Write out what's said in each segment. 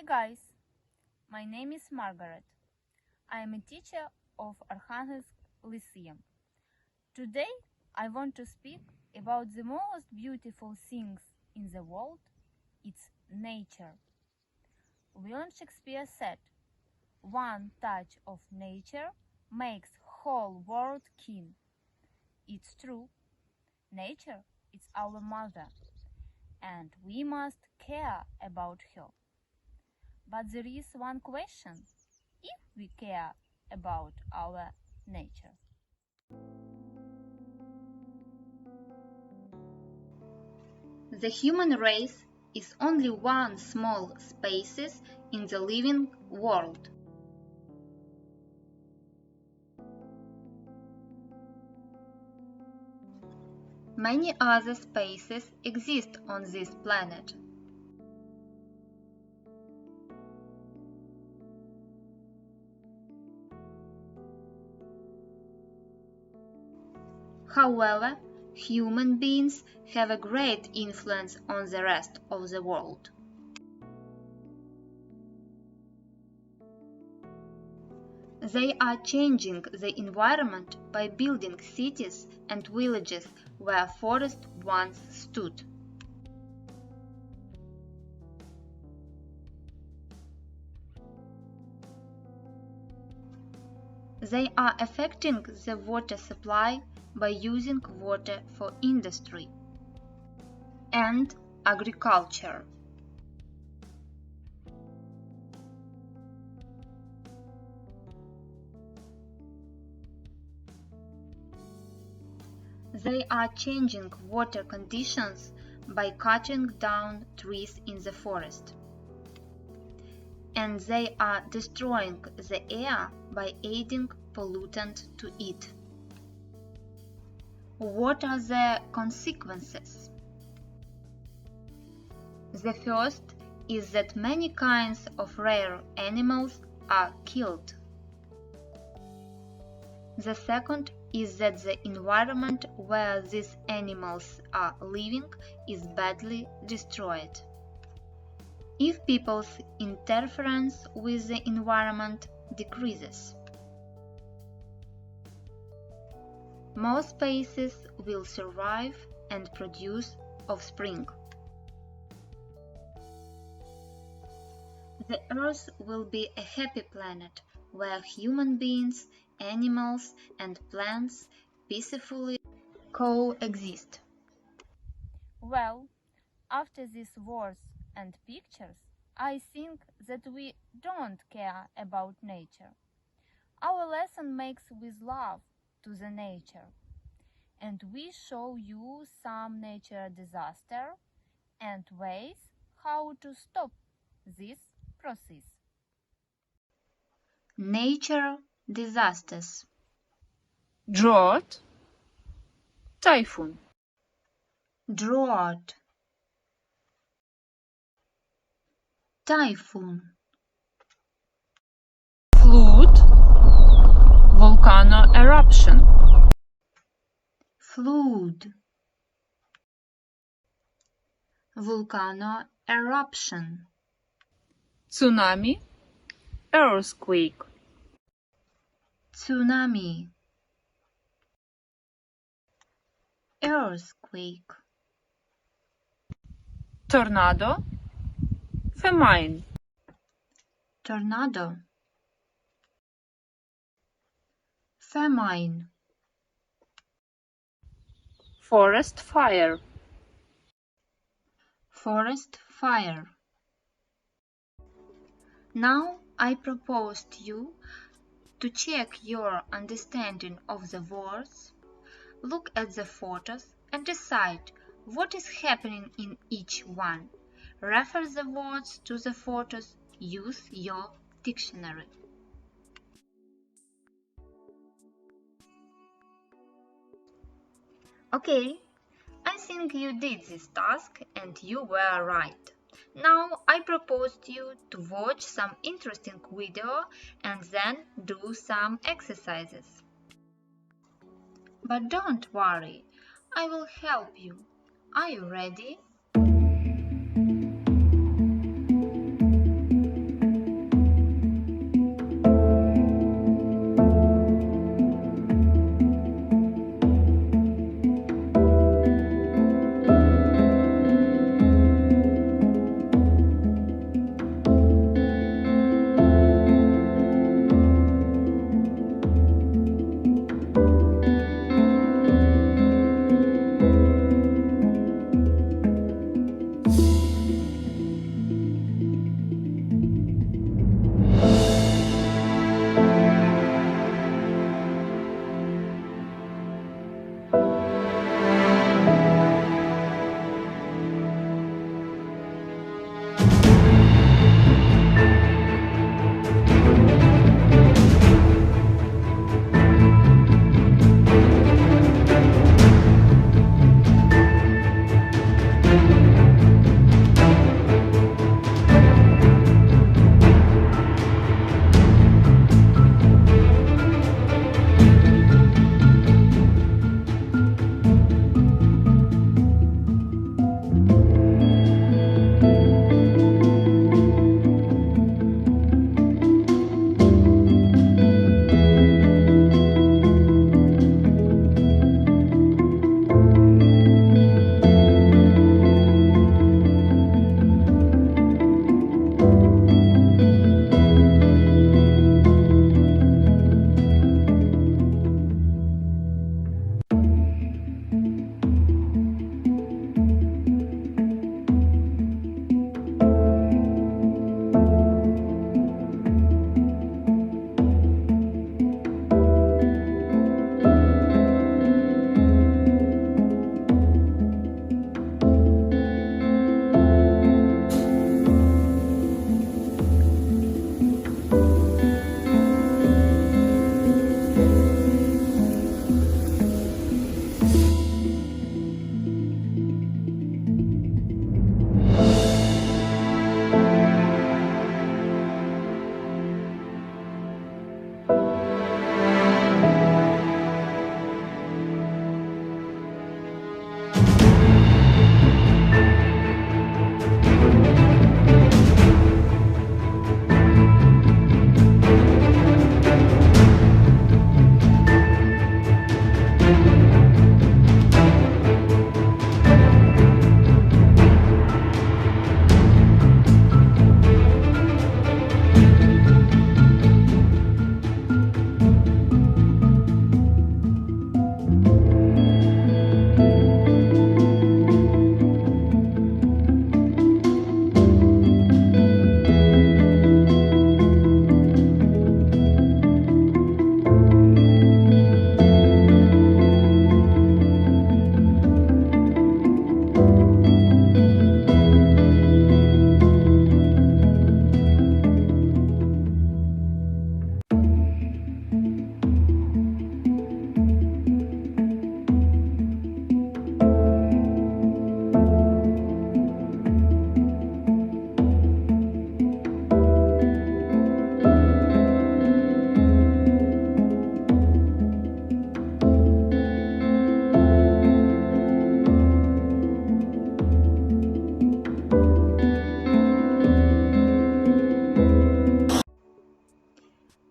guys, my name is Margaret. I am a teacher of Arkhangelsk Lyceum. Today I want to speak about the most beautiful things in the world. It's nature. William Shakespeare said, "One touch of nature makes whole world kin." It's true. Nature is our mother, and we must care about her. But there is one question: if we care about our nature. The human race is only one small species in the living world. Many other species exist on this planet. However, human beings have a great influence on the rest of the world. They are changing the environment by building cities and villages where forests once stood. They are affecting the water supply by using water for industry and agriculture. They are changing water conditions by cutting down trees in the forest. And they are destroying the air by adding pollutants to it. What are the consequences? The first is that many kinds of rare animals are killed. The second is that the environment where these animals are living is badly destroyed. If people's interference with the environment decreases, more species will survive and produce offspring. The Earth will be a happy planet where human beings, animals, and plants peacefully coexist. Well, after these words and pictures, I think that we don't care about nature. Our lesson makes with love to the nature, and we show you some nature disaster and ways how to stop this process. Nature disasters. Drought, typhoon, Drought, typhoon, flood, volcano eruption, flood, volcano eruption, tsunami, earthquake, tsunami, earthquake, tornado, famine, tornado, famine, forest fire, forest fire. Now I propose to you to check your understanding of the words, look at the photos and decide what is happening in each one. Refer the words to the photos, use your dictionary. Okay, I think you did this task and you were right. Now I propose to you to watch some interesting video and then do some exercises. But don't worry, I will help you. Are you ready?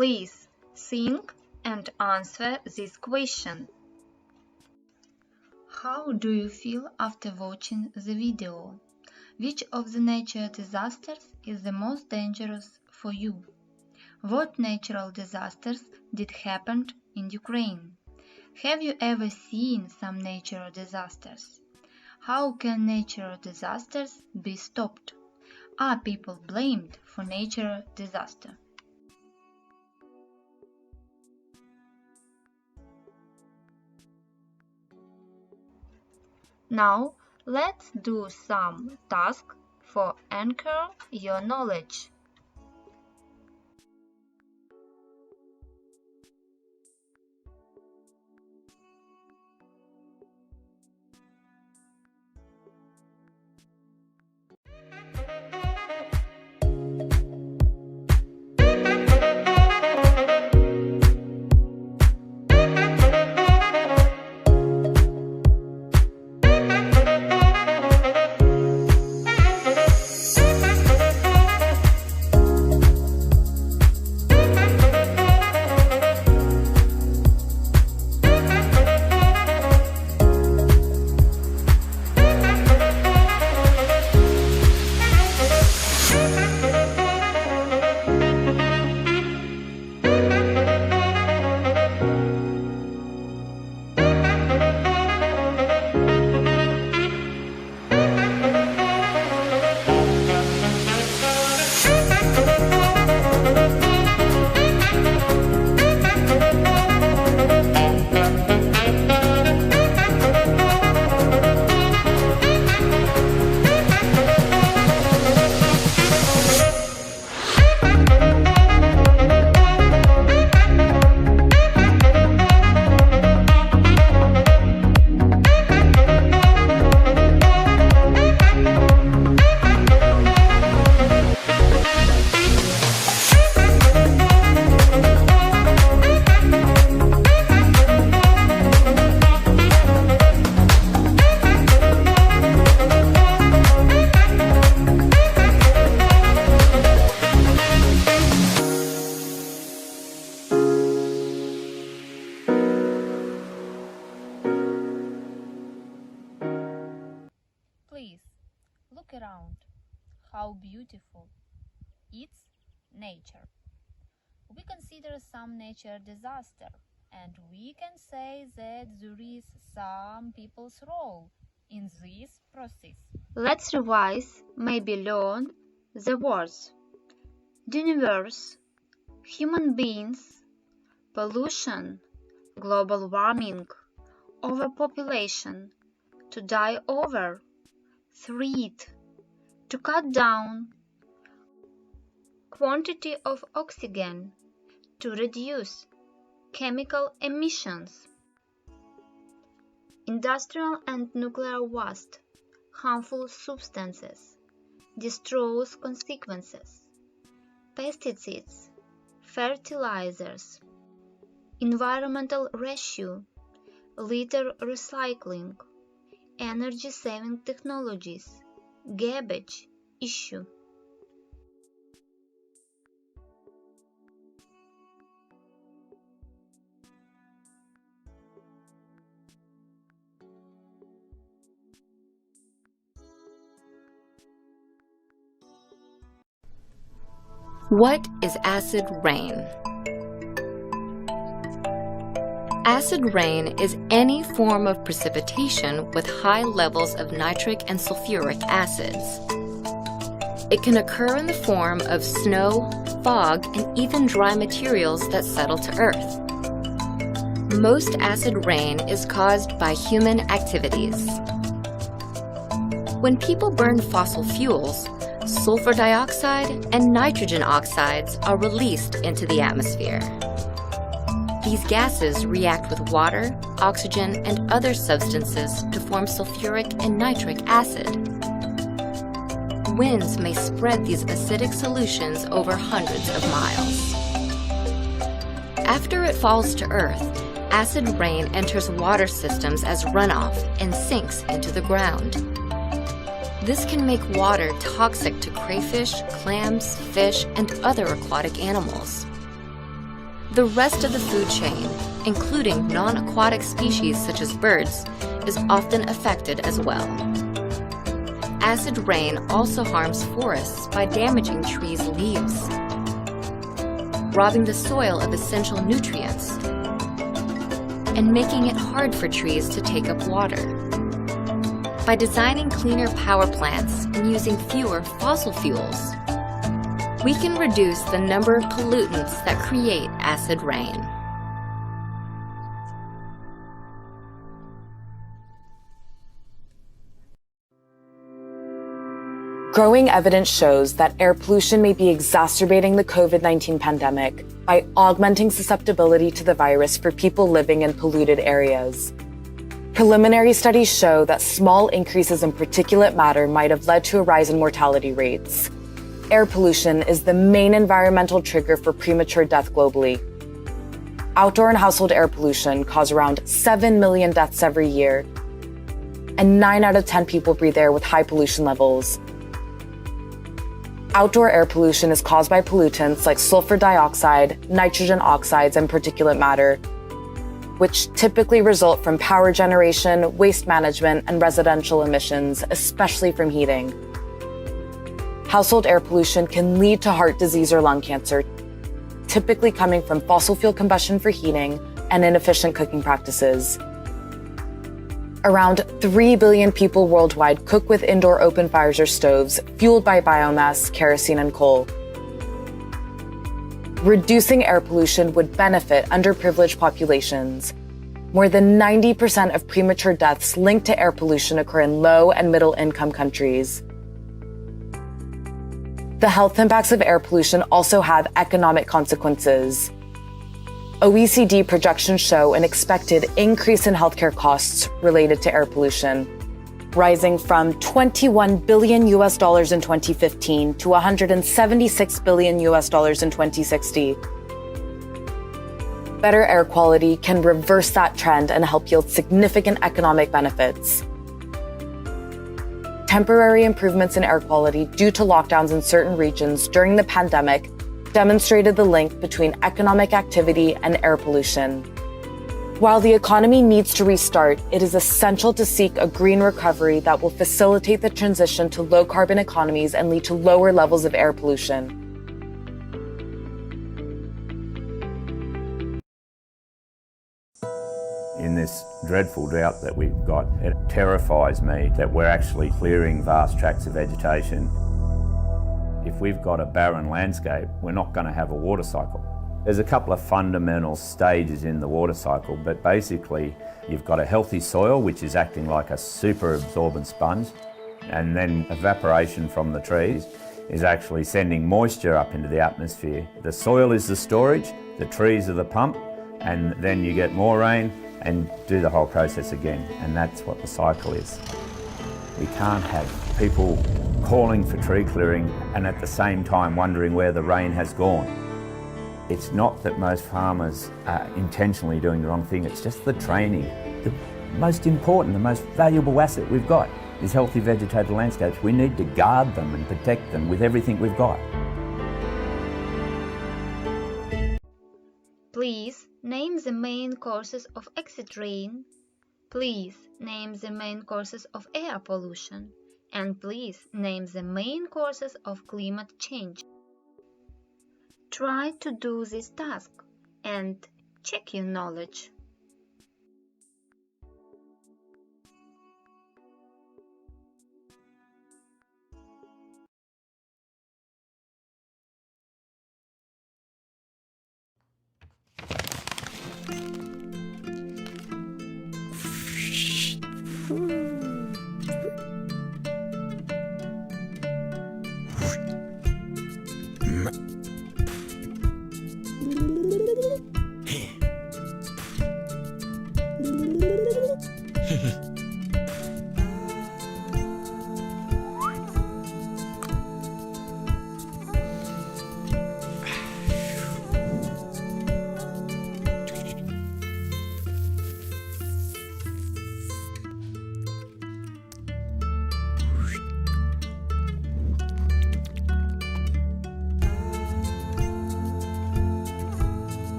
Please think and answer this question. How do you feel after watching the video? Which of the natural disasters is the most dangerous for you? What natural disasters did happen in Ukraine? Have you ever seen some natural disasters? How can natural disasters be stopped? Are people blamed for natural disaster? Now, let's do some tasks for anchor your knowledge. Please, look around. How beautiful. It's nature. We consider some nature disaster, and we can say that there is some people's role in this process. Let's revise, maybe learn the words: universe, human beings, pollution, global warming, overpopulation, to die over, threat, to cut down, quantity of oxygen, to reduce, chemical emissions, industrial and nuclear waste, harmful substances, disastrous consequences, pesticides, fertilizers, environmental ratio, litter recycling, energy-saving technologies, garbage issue. What is acid rain? Acid rain is any form of precipitation with high levels of nitric and sulfuric acids. It can occur in the form of snow, fog, and even dry materials that settle to Earth. Most acid rain is caused by human activities. When people burn fossil fuels, sulfur dioxide and nitrogen oxides are released into the atmosphere. These gases react with water, oxygen, and other substances to form sulfuric and nitric acid. Winds may spread these acidic solutions over hundreds of miles. After it falls to Earth, acid rain enters water systems as runoff and sinks into the ground. This can make water toxic to crayfish, clams, fish, and other aquatic animals. The rest of the food chain, including non-aquatic species such as birds, is often affected as well. Acid rain also harms forests by damaging trees' leaves, robbing the soil of essential nutrients, and making it hard for trees to take up water. By designing cleaner power plants and using fewer fossil fuels, we can reduce the number of pollutants that create acid rain. Growing evidence shows that air pollution may be exacerbating the COVID-19 pandemic by augmenting susceptibility to the virus for people living in polluted areas. Preliminary studies show that small increases in particulate matter might have led to a rise in mortality rates. Air pollution is the main environmental trigger for premature death globally. Outdoor and household air pollution cause around 7 million deaths every year, and 9 out of 10 people breathe air with high pollution levels. Outdoor air pollution is caused by pollutants like sulfur dioxide, nitrogen oxides, and particulate matter, which typically result from power generation, waste management, and residential emissions, especially from heating. Household air pollution can lead to heart disease or lung cancer, typically coming from fossil fuel combustion for heating and inefficient cooking practices. Around 3 billion people worldwide cook with indoor open fires or stoves fueled by biomass, kerosene, and coal. Reducing air pollution would benefit underprivileged populations. More than 90% of premature deaths linked to air pollution occur in low and middle income countries. The health impacts of air pollution also have economic consequences. OECD projections show an expected increase in healthcare costs related to air pollution, rising from $21 billion in 2015 to $176 billion in 2060. Better air quality can reverse that trend and help yield significant economic benefits. Temporary improvements in air quality due to lockdowns in certain regions during the pandemic demonstrated the link between economic activity and air pollution. While the economy needs to restart, it is essential to seek a green recovery that will facilitate the transition to low-carbon economies and lead to lower levels of air pollution. In this dreadful drought that we've got, it terrifies me that we're actually clearing vast tracts of vegetation. If we've got a barren landscape, we're not going to have a water cycle. There's a couple of fundamental stages in the water cycle, but basically you've got a healthy soil which is acting like a super absorbent sponge, and then evaporation from the trees is actually sending moisture up into the atmosphere. The soil is the storage, the trees are the pump, and then you get more rain and do the whole process again, and that's what the cycle is. We can't have people calling for tree clearing and at the same time wondering where the rain has gone. It's not that most farmers are intentionally doing the wrong thing, it's just the training. The most important, the most valuable asset we've got is healthy vegetated landscapes. We need to guard them and protect them with everything we've got. Please name the main causes of acid rain. Please name the main causes of air pollution. And please name the main causes of climate change. Try to do this task and check your knowledge.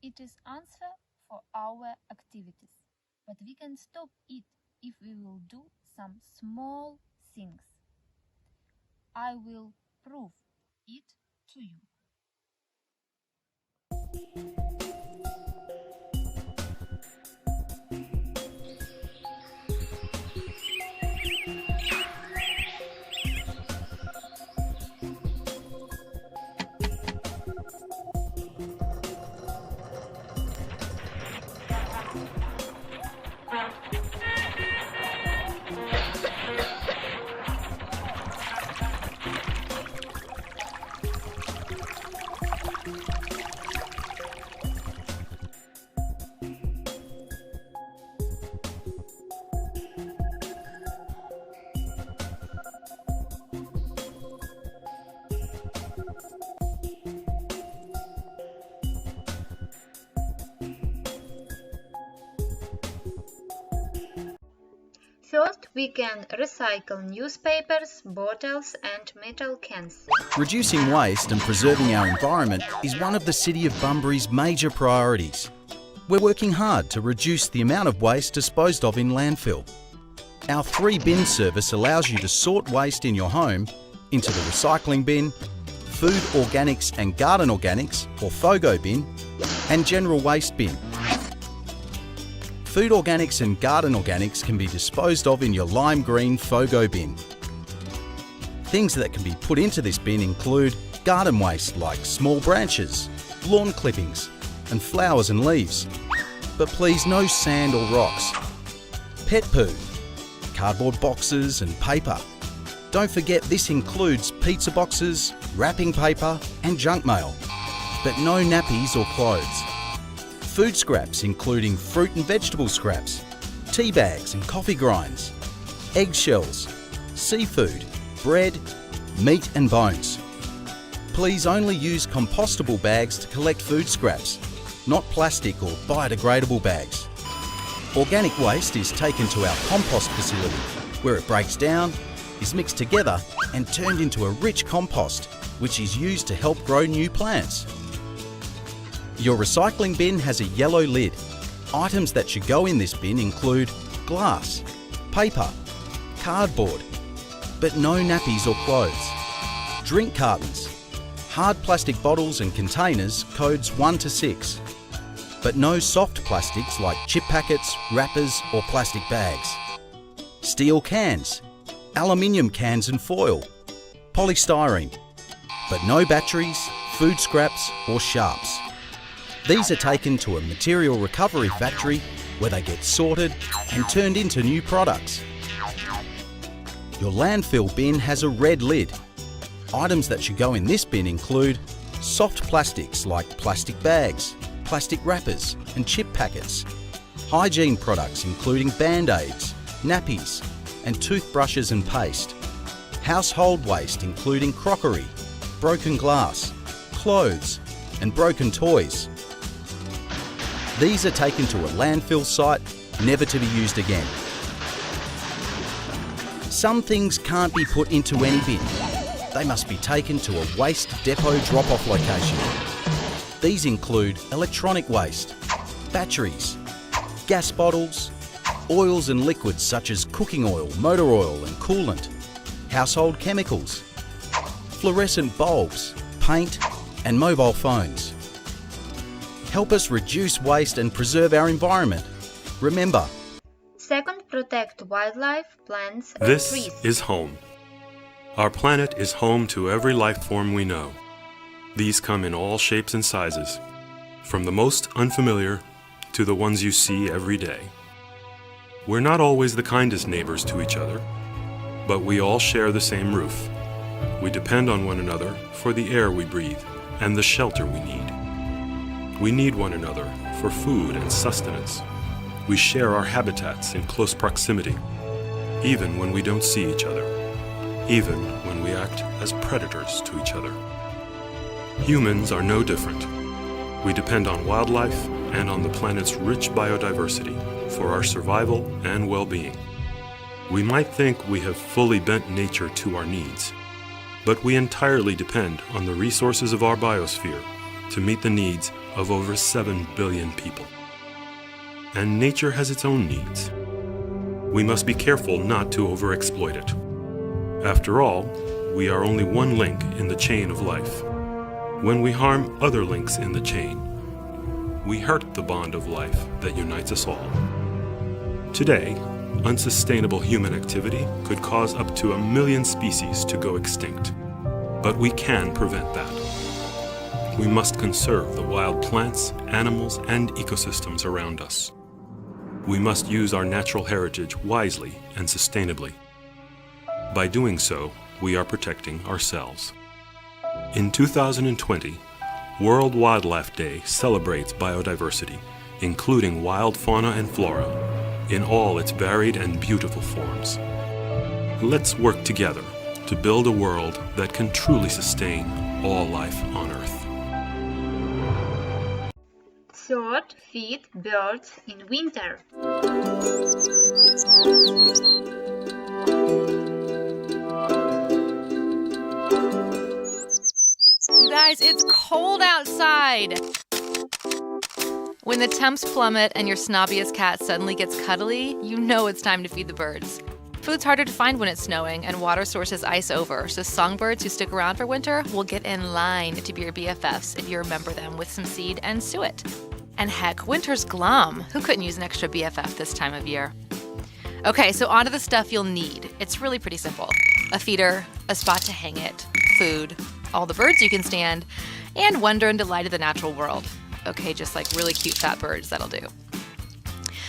It is answer for our activities, but we can stop it if we will do some small things. I will prove it to you. First, we can recycle newspapers, bottles and metal cans. Reducing waste and preserving our environment is one of the City of Bunbury's major priorities. We're working hard to reduce the amount of waste disposed of in landfill. Our 3-bin service allows you to sort waste in your home into the recycling bin, food organics and garden organics or FOGO bin, and general waste bin. Food organics and garden organics can be disposed of in your lime green FOGO bin. Things that can be put into this bin include garden waste like small branches, lawn clippings and flowers and leaves. But please no sand or rocks. Pet poo, cardboard boxes and paper. Don't forget this includes pizza boxes, wrapping paper and junk mail. But no nappies or clothes. Food scraps including fruit and vegetable scraps, tea bags and coffee grinds, eggshells, seafood, bread, meat and bones. Please only use compostable bags to collect food scraps, not plastic or biodegradable bags. Organic waste is taken to our compost facility, where it breaks down, is mixed together and turned into a rich compost, which is used to help grow new plants. Your recycling bin has a yellow lid. Items that should go in this bin include glass, paper, cardboard, but no nappies or clothes, drink cartons, hard plastic bottles and containers codes 1 to 6, but no soft plastics like chip packets, wrappers or plastic bags, steel cans, aluminium cans and foil, polystyrene, but no batteries, food scraps or sharps. These are taken to a material recovery factory where they get sorted and turned into new products. Your landfill bin has a red lid. Items that should go in this bin include soft plastics like plastic bags, plastic wrappers and chip packets, hygiene products including band-aids, nappies and toothbrushes and paste, household waste including crockery, broken glass, clothes and broken toys. These are taken to a landfill site, never to be used again. Some things can't be put into any bin. They must be taken to a waste depot drop-off location. These include electronic waste, batteries, gas bottles, oils and liquids such as cooking oil, motor oil and coolant, household chemicals, fluorescent bulbs, paint and mobile phones. Help us reduce waste and preserve our environment. Remember, Second, protect wildlife, plants and This trees. is home. Our planet is home to every life form we know. These come in all shapes and sizes, from the most unfamiliar to the ones you see every day. We're not always the kindest neighbors to each other, but we all share the same roof. We depend on one another for the air we breathe and the shelter we need. We need one another for food and sustenance. We share our habitats in close proximity, even when we don't see each other, even when we act as predators to each other. Humans are no different. We depend on wildlife and on the planet's rich biodiversity for our survival and well-being. We might think we have fully bent nature to our needs, but we entirely depend on the resources of our biosphere to meet the needs of over 7 billion people. And nature has its own needs. We must be careful not to overexploit it. After all, we are only one link in the chain of life. When we harm other links in the chain, we hurt the bond of life that unites us all. Today, unsustainable human activity could cause up to 1 million species to go extinct. But we can prevent that. We must conserve the wild plants, animals, and ecosystems around us. We must use our natural heritage wisely and sustainably. By doing so, we are protecting ourselves. In 2020, World Wildlife Day celebrates biodiversity, including wild fauna and flora, in all its varied and beautiful forms. Let's work together to build a world that can truly sustain all life on Earth. Third, feed birds in winter. You guys, it's cold outside! When the temps plummet and your snobbiest cat suddenly gets cuddly, you know it's time to feed the birds. Food's harder to find when it's snowing and water sources ice over, so songbirds who stick around for winter will get in line to be your BFFs if you remember them with some seed and suet. And heck, winter's glum. Who couldn't use an extra BFF this time of year? Okay, so onto the stuff you'll need. It's really pretty simple. A feeder, a spot to hang it, food, all the birds you can stand, and wonder and delight of the natural world. Okay, just like really cute fat birds, that'll do.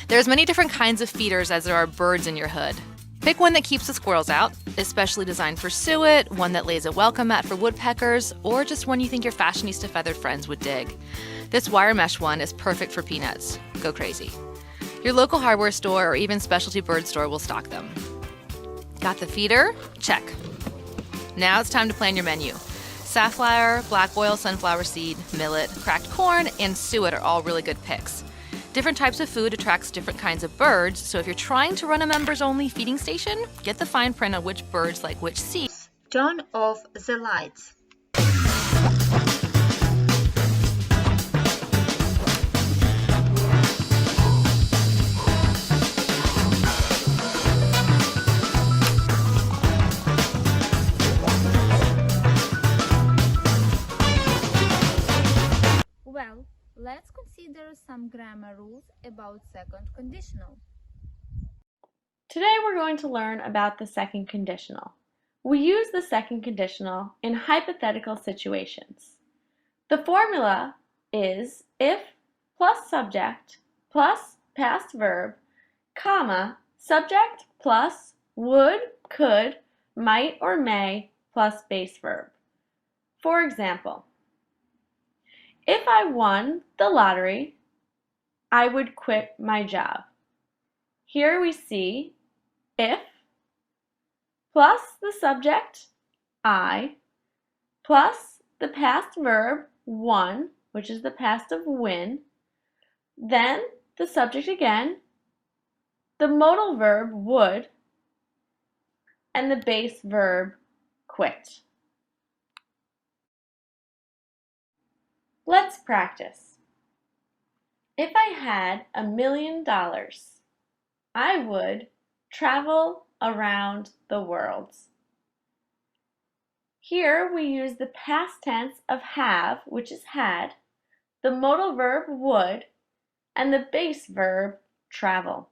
There's many different kinds of feeders as there are birds in your hood. Pick one that keeps the squirrels out, especially designed for suet, one that lays a welcome mat for woodpeckers, or just one you think your fashionista feathered friends would dig. This wire mesh one is perfect for peanuts. Go crazy. Your local hardware store or even specialty bird store will stock them. Got the feeder? Check. Now it's time to plan your menu. Safflower, black oil, sunflower seed, millet, cracked corn, and suet are all really good picks. Different types of food attracts different kinds of birds, so if you're trying to run a members-only feeding station, get the fine print on which birds like which seeds. Turn off the lights. Well, let's consider some grammar rules about second conditional. Today we're going to learn about the second conditional. We use the second conditional in hypothetical situations. The formula is if plus subject plus past verb, comma, subject plus would, could, might, or may plus base verb. For example, if I won the lottery, I would quit my job. Here we see if plus the subject, I, plus the past verb, won, which is the past of win, then the subject again, the modal verb, would, and the base verb, quit. Let's practice. If I had $1 million, I would travel around the world. Here we use the past tense of have, which is had, the modal verb would, and the base verb travel.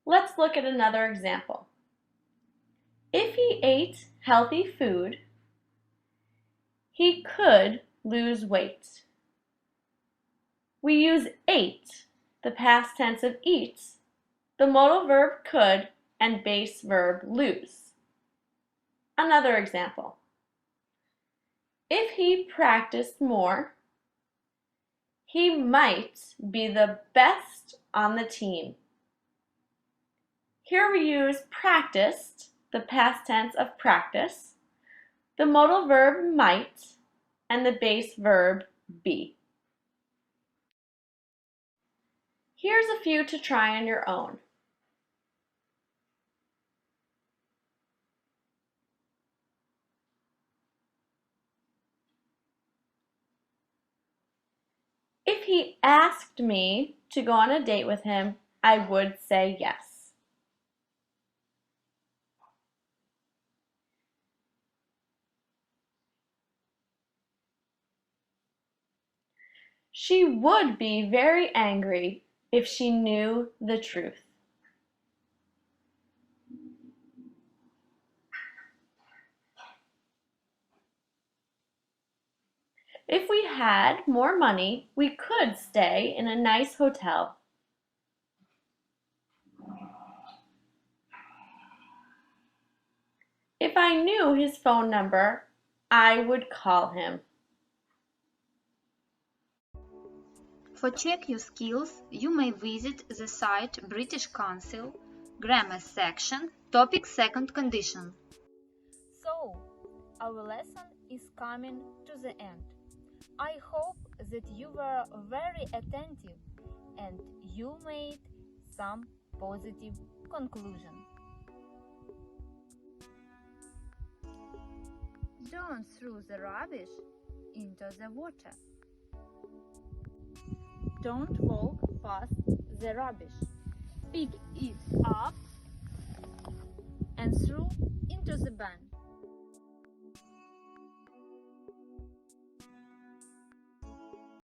Let's look at another example. If he ate healthy food, he could lose weight. We use ate, the past tense of eat, the modal verb could, and base verb lose. Another example. If he practiced more, he might be the best on the team. Here we use practiced, the past tense of practice, the modal verb might, and the base verb be. Here's a few to try on your own. he asked me to go on a date with him, I would say yes. She would be very angry if she knew the truth. If we had more money, we could stay in a nice hotel. If I knew his phone number, I would call him. For check your skills, you may visit the site British Council, Grammar section, topic second condition. So, our lesson is coming to the end. I hope that you were very attentive and you made some positive conclusion. Don't throw the rubbish into the water. Don't walk past the rubbish. Pick it up and throw into the bin.